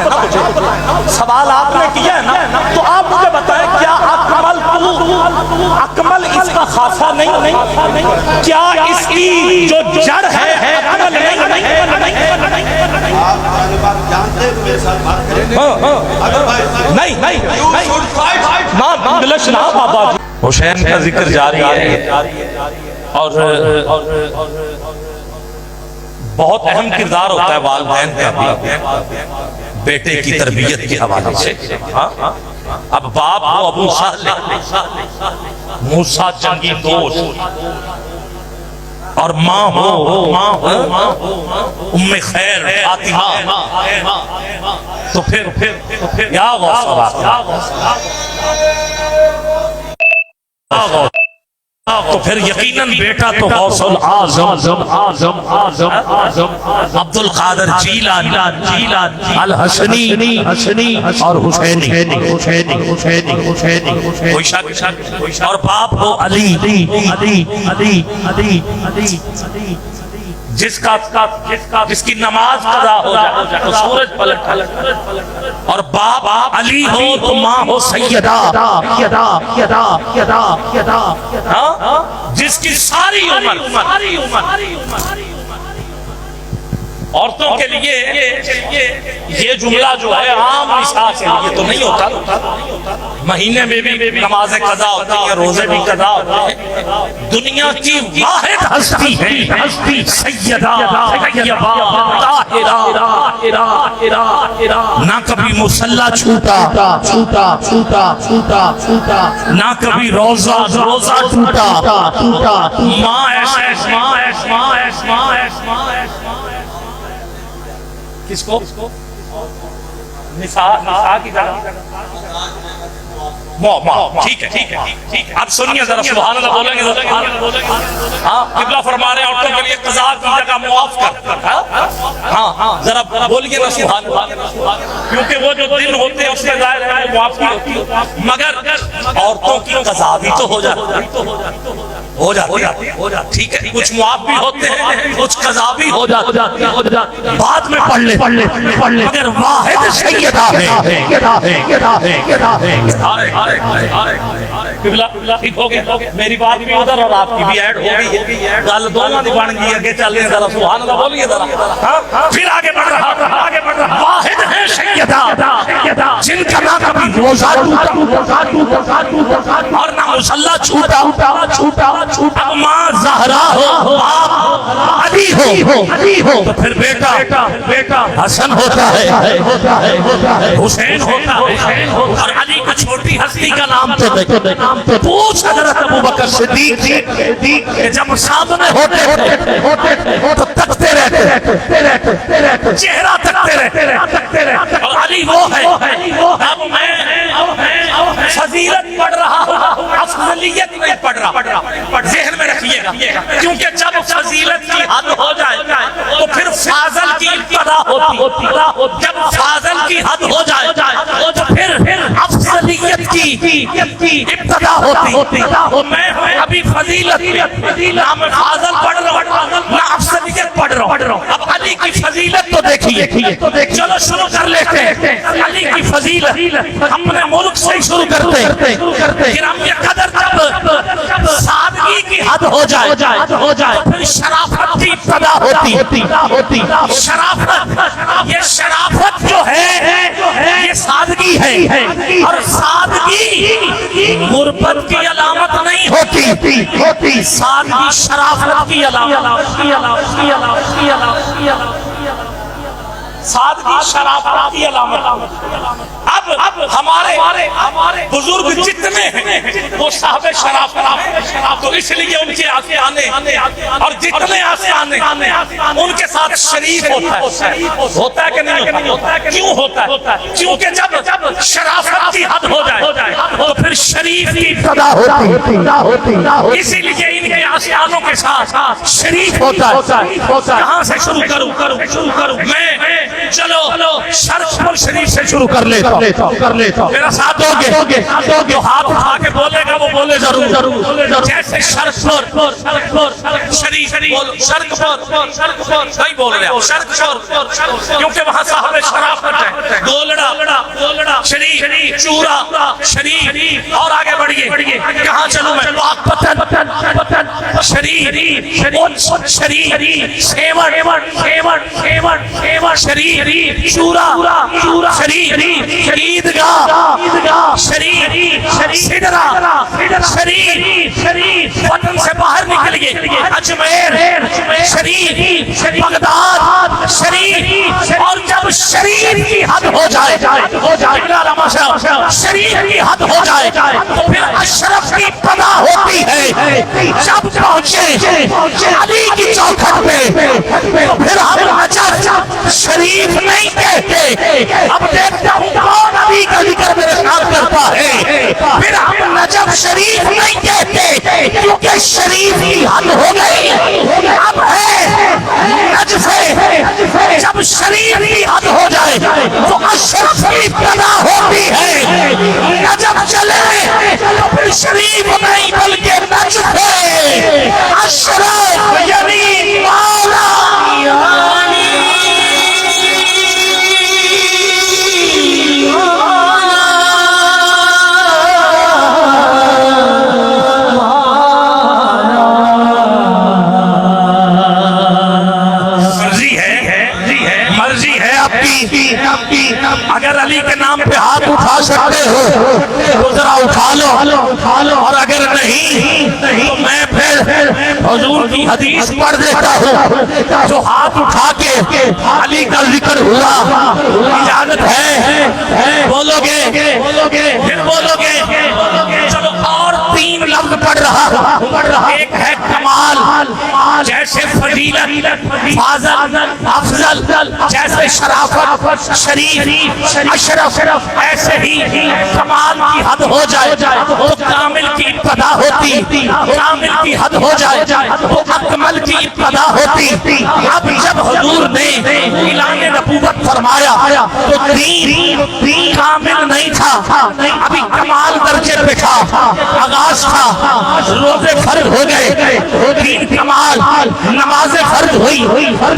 بتائیں نا مجھے، سوال آپ نے کیا ہے نا، تو آپ مجھے بتائیں کیا اکمل اس کا خاصہ نہیں؟ کیا اس کی جو جڑ ہے اکمل نہیں؟ آپ بات جانتے ہیں میرے ساتھ بات کریں نہیں بابا جی حسین کا ذکر جاری ہے اور بہت اہم کردار ہوتا ہے والدین کا بھی بیٹے کی تربیت کے حوالے سے۔ اب باپ ہو ابو صالح، موسیٰ جنگی دوست، اور ماں ہو ام خیر فاطمہ، تو پھر کیا غوث تو پھر یقیناً بیٹا تو غوث العظم عبد القادر جیلانی الحسنی اور حسینی، کوئی شک، اور باپ ہو علی جس کی نماز قضا ہو جائے تو سورج پلٹ، اور باپ علی ہو تو ماں ہو سیدہ، جس کی ساری عمر عورتوں کے لیے یہ جملہ جو ہے عام نساء کے لیے تو نہیں ہوتا، مہینے میں بھی نمازیں قضا ہوتی ہیں، روزے بھی قضا ہوتے ہیں۔ دنیا کی واحد ہستی ہے سیدہ طیبہ طاہرہ، نہ کبھی مصلی چھوٹا، نہ کبھی روزہ ٹوٹا، ماں کس کو نساء کی طرح ٹھیک ہے۔ اب سنیے ذرا، سبحان اللہ بولیں گے؟ ہاں، قبلہ فرما رہے ہیں عورتوں کے لیے قضا کی جگہ معاف کر، ہاں ذرا بولیے نا سبحان اللہ، کیونکہ وہ جو دن ہوتے ہیں اس میں ظاہر ہے وہ معاف کی ہوتی ہے، مگر عورتوں کی قضا بھی تو ہو جاتی ہے، ٹھیک ہے، کچھ معاف بھی ہوتے ہیں، کچھ قضا بھی ہو جاتی ہے، بعد میں پڑھ لے، مگر واحد سیدہ ہے۔ ٹھیک ہو گیا، میری بات بھی ادھر اور آپ کی بھی ایڈ ہو گئی ہے، گل دونوں دی بن گئی، آگے چل رہے ہیں ذرا سبحان اللہ بولیے ذرا، پھر آگے بڑھ رہا، واحد ہے سیدہ جن کا نہ کبھی روزہ ٹوٹا اور نہ مصلی چھوٹا، اب ماں زہرا ہو، باپ علی ہو، تو پھر بیٹا حسن ہوتا ہے، حسین ہوتا ہے، اور علی کو چھوٹی ہستی کا نام تو پوچھ حضرت ابوبکر صدیق کہ جب سامنے ہوتے تو تکتے رہتے، چہرہ تکتے رہتے، اور علی وہ ہے۔ اب میں فضیلت پڑھ رہا ہوں، افضلیت نہیں پڑھ رہا، ذہن میں رکھیے گا، کیونکہ جب فضیلت کی حد ہو جائے تو پھر فاضل کی ابتدا ہوتی، جب فاضل کی حد ہو جائے تو پھر افضلیت کی ابتدا ہوتی۔ میں ابھی فضیلت نہ میں فاضل پڑھ رہا ہوں نہ افضلیت پڑھ رہا ہوں، اب علی کی فضیلت تو دیکھیے، چلو شروع کر لیتے ہیں علی کی فضیلت، ہم نے ملک سے شروع کرتے ہیں، کرام قدر جب سادگی کی حد ہو جائے پھر شرافت کی ابتدا ہوتی۔ شرافت جو ہے یہ سادگی ہے، اور سادگی غربت کی علامت نہیں ہوتی، سادگی شرافت کی علامت، سادگی شرافت کی علامت۔ اب ہمارے بزرگ جتنے ہیں وہ صاحب شرافت، تو اس لیے ان کے آستانے اور جتنے آستانے ان کے ساتھ شریف ہوتا ہے کہ نہیں ہوتا؟ کیوں ہوتا ہے؟ کیونکہ جب شرافت کی حد ہو جائے تو پھر شریف کی ابتدا ہوتی، اسی لیے ان کے آستانوں کے ساتھ شریف ہوتا ہے۔ کہاں سے شروع کروں؟ میں چلو شرف پر اول شریف سے شروع کر لیتا ہوں میرا ساتھ دو گے جو ہاتھ اٹھا کے بولے گا وہ بولے ضرور جیسے شرک پر شریف شرک پر نہیں بول رہے شرک پر کیونکہ وہاں صاحب شرافت ہے گولڑا شریف چورا شریف اور آگے بڑھئے کہاں چلوں میں پاک پتن شریف شریف سیون شریف چورا شریف عیدگاہ شریف سدرہ شریف وطن سے باہر نکلیے اجمیر شریف بغداد شریف اور جب شریف کی حد ہو جائے شریف کی حد ہو جائے تو پھر اشرف کی پناہ ہوتی ہے جب پہنچے علی کی چوکھٹ پہ تو پھر ہم نجف شریف نہیں کہتے اب دیکھتا ہوں کون علی کا ذکر میرے ساتھ کرتا ہے پھر ہم نجف شریف نہیں کہتے کیونکہ شریف کی حد ہو گئی اب ہے نجف جب شریف کی حد ہو جائے تو اشرف کی پناہ ہوتی ہے نجف چلے تو پھر شریف نہیں بلکہ نجف ہے اشرف یعنی مولا اگر علی کے نام پہ ہاتھ اٹھا سکتے ہو تو ذرا اٹھا لو اور اگر نہیں تو میں پھر حضور کی حدیث پڑھ دیتا ہوں جو ہاتھ اٹھا کے علی کا ذکر ہوا اجازت ہے بولو گے پھر بولو گے چلو اور تین لفظ پڑھ رہا ایک ہے کمال جیسے فضیلت فاضل افضل جیسے شرافت شریف اشرف ایسے ہی کمال کی حد ہو جائے تو کامل کی ابتدا ہوتی کامل کی حد ہو جائے تو اکمل کی ابتدا ہوتی اب جب حضور نے اعلان نبوت فرمایا تو دین کامل نہیں تھا ابھی کمال درجے پہ تھا آغاز تھا روزے فرض ہو گئے دین کمال نماز فرض ہوئی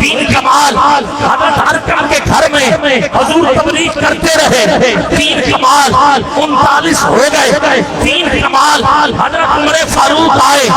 دین کمال حضرت ارکم کے گھر میں حضور تبلیغ کرتے رہے دین کمال 39 ہو گئے دین کمال حضرت عمر فاروق آئے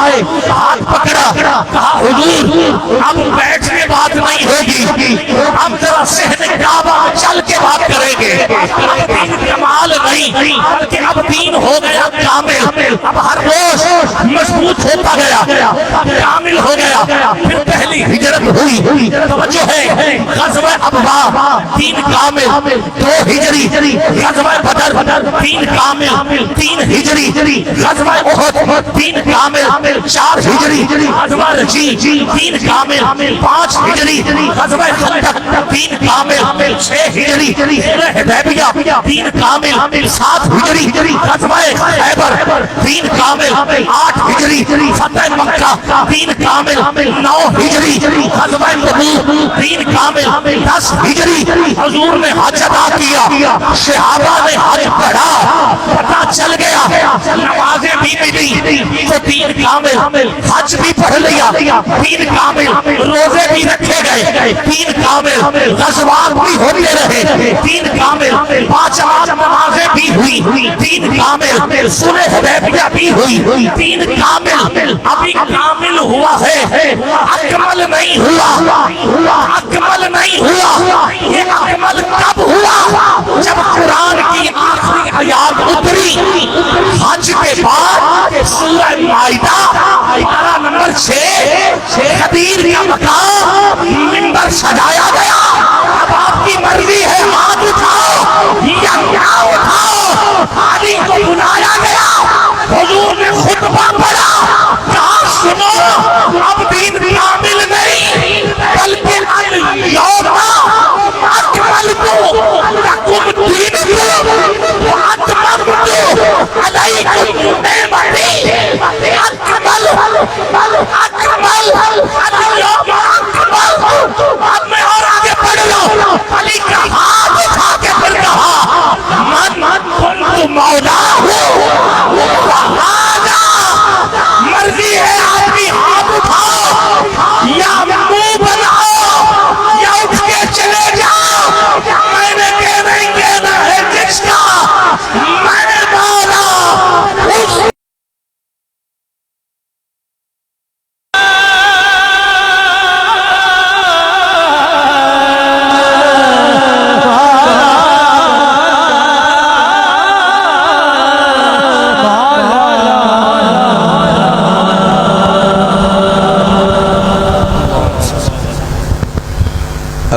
ہاتھ پکڑا کہا حضور اب بیٹھ کے بات نہیں ہوگی اب ذرا صحن کعبہ چل کے بات کریں گے اب دین کمال نہیں بلکہ اب دین ہو گیا کامل اب ہر روز مضبوط ہوتا گیا کامل ہو گیا پھر پہلی ہجرت ہوئی توجہ ہے غزوہ ابوا دین کامل 2 ہجری غزوہ بدر دین کامل 3 ہجری غزوہ احد دین کامل 4 ہجری غزوہ رجی دین کامل 5 ہجری غزوہ خندق دین کامل 6 ہجری حدیبیہ دین کامل 7 ہجری غزوہ خیبر دین کامل 8 ہجری فتح مکہ دین کامل 9 ہجری غزوہ تبوک دین کامل 10 ہجری حضور نے حج ادا کیا صحابہ نے حج پڑھا پتہ چل گیا نمازیں بھی ملی تو دین کامل حج بھی پڑھ لیا دین کامل روزے بھی رکھے گئے دین کامل غزوات بھی ہوتے رہے دین کامل 5 نمازیں بھی ہوئی دین کامل صلح حدیبیہ بھی ہوئی دین کامل ابھی کامل ہوا ہے اکمل نہیں ہوا اکمل نہیں ہوا یہ اکمل کب ہوا جب قرآن کی آخری آیات اتری حج کے بعد سورہ مائدہ پارہ نمبر 6 خدیر کا مقام منبر سجایا گیا اب آپ کی مرضی ہے ہاتھ اٹھاؤ یا کیا اٹھاؤ علی کو بلایا گیا حضور نے خطبہ پڑھا کہا سنو اب دین کامل نہیں بلکہ الیوم اکملت لکم دینکم واتممت علیکم نعمتی اکمل الیوم اکمل اب میں اور آگے پڑھ لوں علی کا ہاتھ اٹھا کے پھر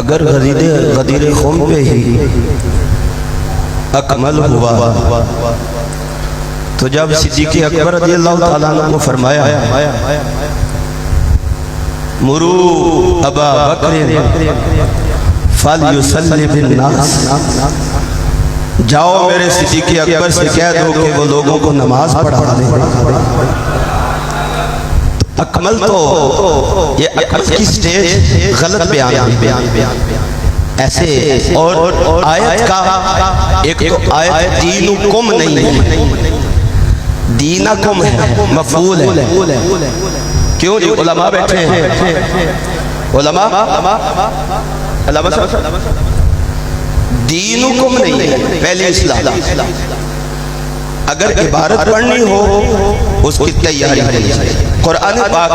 اگر غدیر خم پہ ہی اکمل ہوا تو جب صدیق اکبر رضی اللہ تعالیٰ عنہ کو فرمایا مرو ابا بکر فلیصلی بالناس، جاؤ میرے صدیق اکبر سے کہہ دو کہ وہ لوگوں کو نماز پڑھا دیں۔ اکمل تو یہ اکمل کی سٹیج غلط بیان ایسے، اور آیت کا ایک تو آیت دینکم نہیں ہے، دینکم ہے، مفعول ہے۔ کیوں جو علماء بیٹھے ہیں، علماء دینکم نہیں ہے، پہلی اصلاح۔ اگر عبارت پڑھنی ہو اس کی تیاری ہے۔ قرآن پاک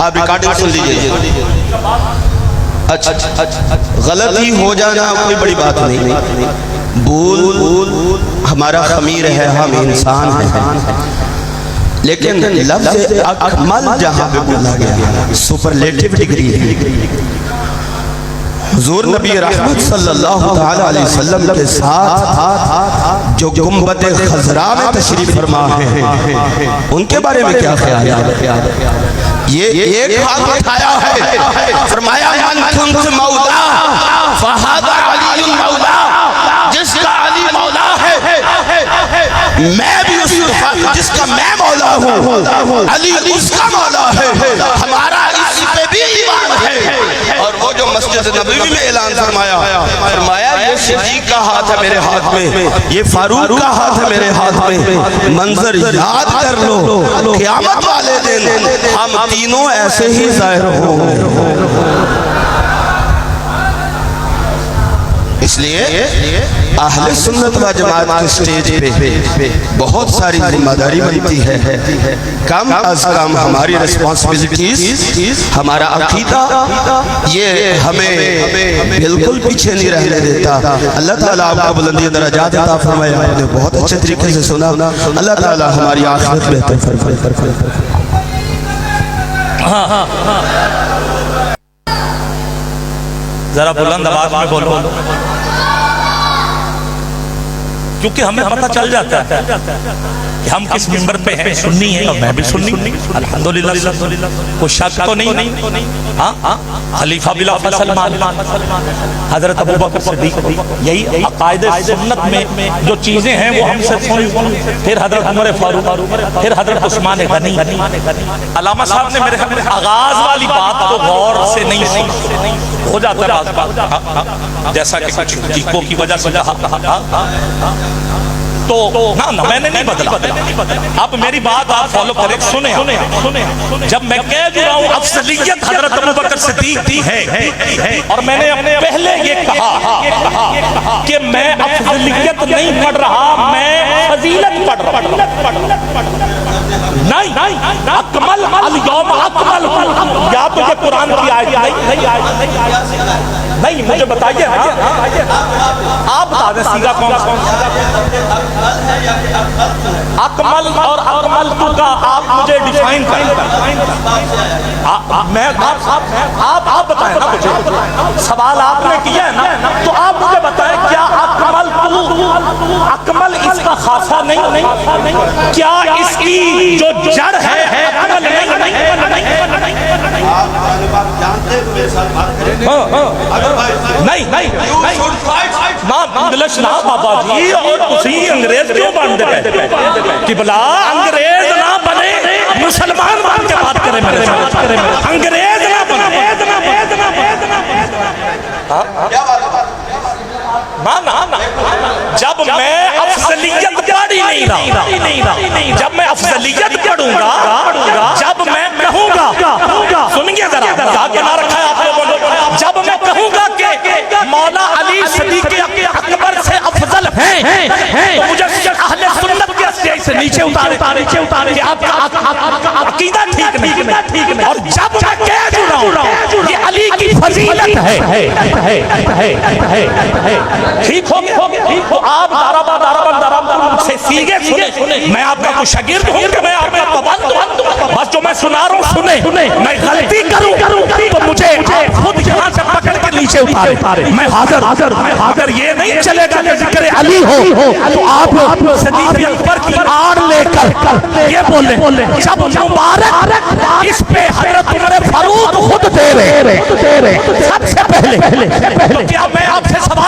آپ ریکارڈنگ سن لیجئے، اچھا غلطی ہو جانا کوئی بڑی بات نہیں، بھول ہمارا خمیر ہے، ہم انسان ہیں، لیکن لفظ اکمل جہاں پہ بولا گیا سپرلیٹیو ڈگری ہے۔ حضور نبی رحمت صلی اللہ علیہ وسلم کے ساتھ جو گنبد خضراء میں تشریف فرما ہیں ان کے بارے میں کیا خیال ہے؟ یہ ایک ہاتھ اٹھایا ہے، فرمایا من کنت مولا فہذا علی مولا، جس کا علی مولا ہے میں بھی جس کا میں مولا ہوں، علی اس کا مولا ہے، ہمارا اس پہ بھی ایمان ہے۔ اور وہ جو مسجد نبوی میں اعلان فرمایا یہ صدیق کا ہاتھ ہے میرے ہاتھ میں، یہ فاروق کا ہاتھ ہے میرے ہاتھ میں، منظر یاد کر لو، قیامت والے دن ہم تینوں ایسے ہی ظاہر ہوں۔ اس لیے اہل سنت و جماعت کے سٹیج پہ بہت ساری ذمہ داری بنتی ہے، کم از کم ہماری ریسپانسبلٹیز، ہمارا عقیدہ یہ ہمیں بالکل پیچھے نہیں رہنے دیتا۔ اللہ تعالیٰ آپ کو بلندی درجات عطا فرمائے، آپ نے بہت اچھے طریقے سے سنا، اللہ تعالیٰ ہماری آخرت بہتر فرمائے۔ ذرا بلند آواز میں بولو، کیونکہ ہمیں پتہ چل جاتا ہے کہ ہم کس منبر پہ ہیں، سنی ہیں اور میں بھی سنی، الحمدللہ کوئی شک تو نہیں۔ خلیفہ بلا سلمان حضرت ابوبکر صدیق، یہی عقائد سنت میں جو چیزیں ہیں وہ ہم سے سن، پھر حضرت عمر فاروق، پھر حضرت عثمان غنی۔ علامہ صاحب نے میرے آغاز والی بات تو غور سے نہیں سنی، ہو جاتا ہے بعض بات، جیسا کہ کچھ چیخوں کی وجہ سے کہا تو نہ میں نے نہیں بدلا۔ اب میری بات آپ فالو کریں، سنیں۔ جب میں کہہ رہا ہوں افضلیت حضرت ابوبکر صدیق کی ہے، اور میں نے پہلے یہ کہا کہ میں افضلیت نہیں پڑھ رہا، میں فضیلت پڑھ رہا۔ نہیں، اکمل الیوم اکمل، یا تو یہ قرآن کی آیت نہیں، مجھے بتائیے آپ بتا دیں سیگا کون اکمل اور اکمل تو کا آپ مجھے ڈیفائن کریں، آپ بتائیں نا مجھے، سوال آپ نے کیا ہے نا، تو آپ مجھے بتائیں کیا اکمل تو، اکمل اس کا خاصہ نہیں، کیا اس کی جو جڑ ہے اکمل آپ جانتے ہیں میرے ساتھ بات کریں، نہیں، انگلش نہ بابا جی، اور اسی انگریز کیوں بن دے کہ بلا انگریز نہ بنے، مسلمان بن کے بات کریں میرے ساتھ، انگریز نہ بنے۔ جب میں افضلیت پڑھی نہیں رہا، جب میں افضلیت پڑھوں گا، جب میں کہوں گا، سنیے ذرا یاد بنا رکھا ہے آپ لوگوں نے، جب میں کہوں گا کہ مولا علی صدیق اکبر سے افضل ہیں، تو مجھے اہل سنت کے اسٹیج سے نیچے اتارے کہ آپ کا عقیدہ ٹھیک نہیں، اور جب میں کہہ رہا ہوں یہ علی کی فضیلت ہے. ٹھیک ہو گیا. تو آپ داراباد سے سیگے سنے. میں آپ کا کوئی شاگرد ہوں کہ میں آپ کا پابند ہوں؟ بس جو میں سنا رہا ہوں سنے. میں غلطی کروں تو مجھے خود یہاں سے پکڑ کے نیچے اتارے. میں حاضر. یہ نہیں چلے گا کہ ذکر علی ہو تو آپ صدیق اکبر کی آڑ لے کر یہ بولے جب مبارک اس پہ حضرت عمر فاروق خود دے رہے. سب سے پہلے کیا میں آپ سے سوال